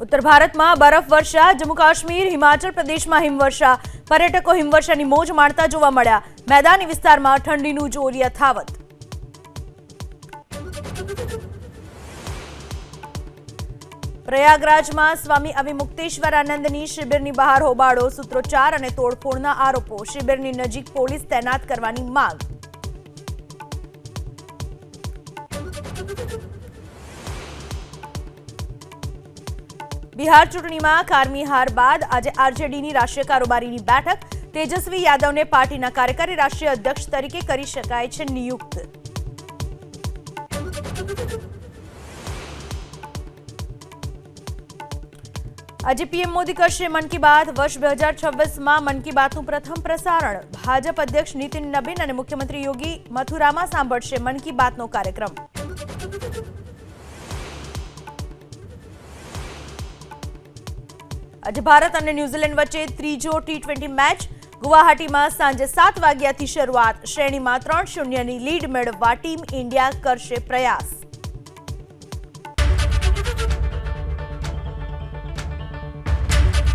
उत्तर भारत में बरफवर्षा, जम्मू काश्मीर, हिमाचल प्रदेश में हिमवर्षा। पर्यटकों हिमवर्षानी मोज माणता जोवा मळ्या। मैदानी विस्तार में ठंडीनुं जोर यथावत। प्रयागराज में स्वामी अविमुक्तेश्वरानंदनी शिबिरनी बहार होबाळो। सूत्रोच्चार और तोड़फोड़ना आरोपो। शिबिरनी नजीक पोलीस तैनात करवानी मांग। बिहार चूंटणी में कारमी हार बाद आज आरजेडी राष्ट्रीय कारोबारी बैठक। तेजस्वी यादव ने पार्टी कार्यकारी राष्ट्रीय अध्यक्ष तरीके करी शकाय छे नियुक्त। आज पीएम मोदी करशे मन की बात। वर्ष 2026 में मन की बात प्रथम प्रसारण। भाजप अध्यक्ष नितिन नबीन और मुख्यमंत्री योगी मथुरा में सांभळशे मन की बात कार्यक्रम। आज भारत और न्यूजीलैंड वच्चे त्रीजो T20 मैच। गुवाहाटी में सांजे 7 वाग्याथी शुरुआत। श्रेणी में 3-0 लीड मेळववा टीम इंडिया करशे प्रयास।